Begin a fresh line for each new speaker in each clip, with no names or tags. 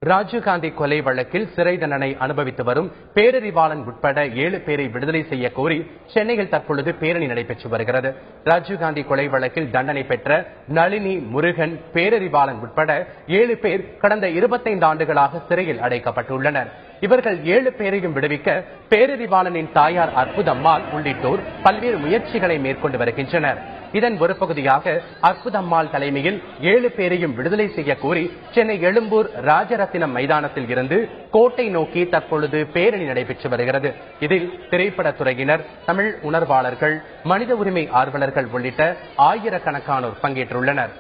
ராஜீவ்காந்தி கொலை வழக்கில் சிறை தண்டனை அனுபவித்து வரும் பேரறிவாளன் உட்பட 7 பேரை விடுதலை செய்ய கோரி சென்னையில் தற்பொழுது பேரணி நடைபெற்று வருகிறது. ராஜீவ்காந்தி கொலை வழக்கில் தண்டனை பெற்ற நளினி, முருகன், பேரறிவாளன் உட்பட 7 பேர் கடந்த 25 ஆண்டுகளாக சிறையில் அடைக்கப்பட்டுள்ளனர். இவர்கள் 7 பேரையும் விடுவிக்க பேரறிவாளனின் தாயார் அற்புதம்மாள் உள்ளிட்டோர் பல்வேறு முயற்சிகளை மேற்கொண்டு வருகின்றனர். இதன் ஒரு பகுதியாக அற்புதம்மாள் தலைமையில் 7 பேரையும் விடுதலை செய்ய கோரி சென்னை எழும்பூர் ராஜரத்தினம் மைதானத்தில் இருந்து கோட்டை நோக்கி தற்பொழுது பேரணி நடைபெற்று வருகிறது. இதில் திரைப்படத்துறையினர், தமிழ் உணர்வாளர்கள், மனித உரிமை ஆர்வலர்கள் உள்ளிட்ட ஆயிரக்கணக்கானோர் பங்கேற்றுள்ளனர்.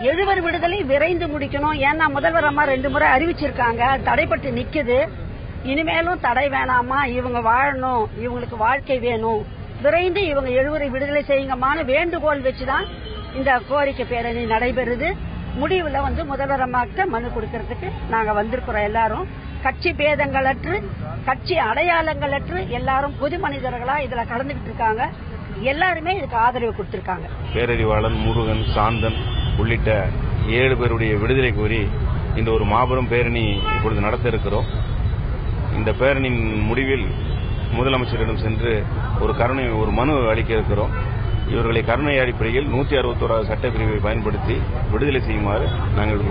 7 விடுதலை விரைந்து முடிக்கணும். ஏன்னா முதல்வர் அம்மா 2 முறை அறிவிச்சிருக்காங்க, தடைப்பட்டு நிக்குது. இனிமேலும் தடை வேணாமா, இவங்க வாழணும், இவங்களுக்கு வாழ்க்கை வேணும், விரைந்து இவங்க 7 விடுதலை செய்யுங்கமான வேண்டுகோள் வச்சுதான் இந்த கோரிக்கை பேரணி நடைபெறுது. முடிவுல முதல்வர் அம்மாக்கிட்ட மனு கொடுக்கறதுக்கு நாங்க வந்திருக்கிறோம். எல்லாரும் கட்சி பேதங்களற்று, கட்சி அடையாளங்களற்று எல்லாரும் பொது மனிதர்களா இதுல கலந்துகிட்டு இருக்காங்க. எல்லாருமே இதுக்கு ஆதரவு கொடுத்திருக்காங்க.
பேரறிவாளன், முருகன், சாந்தன் உள்ளிட்ட 7 பேருடைய விடுதலை கோரி இந்த ஒரு மாபெரும் பேரணி இப்பொழுது நடத்த இருக்கிறோம். இந்த பேரணியின் முடிவில் முதலமைச்சரிடம் சென்று ஒரு மனு அளிக்க இருக்கிறோம். இவர்களை கருணை அடிப்படையில் 161 சட்டப்பிரிவை பயன்படுத்தி விடுதலை செய்யுமாறு நாங்கள்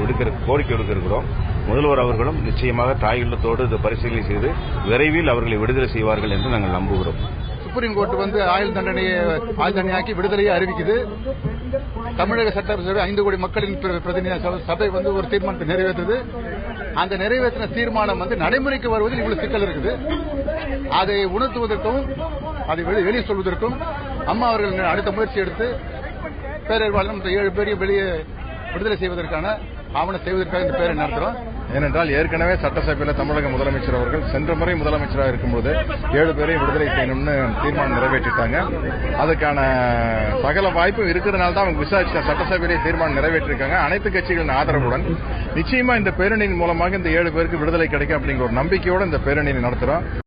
கோரிக்கை விடுக்க இருக்கிறோம். முதல்வர் அவர்களும் நிச்சயமாக தாயுள்ளத்தோடு இதை பரிசீலனை செய்து விரைவில் அவர்களை விடுதலை செய்வார்கள் என்று நாங்கள் நம்புகிறோம்.
சுப்ரீம் கோர்ட் ஆயுள் தண்டனையாக்கி விடுதலையை அறிவிக்குது. தமிழக சட்டசபை 5 கோடி மக்களின் பிரதிநிதி சபை ஒரு தீர்மானத்தை நிறைவேற்றுது. அந்த நிறைவேற்றின தீர்மானம் நடைமுறைக்கு வருவதில் இவ்வளவு சிக்கல் இருக்குது. அதை உணர்த்துவதற்கும் அதை வெளியே சொல்வதற்கும் அம்மா அவர்கள் அடுத்த முயற்சி எடுத்து பேரறிவாளன் 7 பேரையும் வெளியே விடுதலை செய்வதற்கான ஆவணம் செய்வதற்காக இந்த பேரணி நடத்துறோம்.
ஏனென்றால் ஏற்கனவே சட்டசபையில் தமிழக முதலமைச்சர் அவர்கள் சென்ற முறை முதலமைச்சராக இருக்கும்போது 7 பேரையும் விடுதலை செய்யணும்னு தீர்மானம் நிறைவேற்றிட்டாங்க. அதுக்கான சகல வாய்ப்பும் இருக்கிறதுனால தான் அவங்க விசாரிச்ச சட்டசபையிலே தீர்மானம் நிறைவேற்றிருக்காங்க. அனைத்து கட்சிகளின் ஆதரவுடன் நிச்சயமா இந்த பேரணியின் மூலமாக இந்த 7 பேருக்கு விடுதலை கிடைக்கும் அப்படிங்கிற ஒரு நம்பிக்கையோடு இந்த பேரணியை நடத்துறோம்.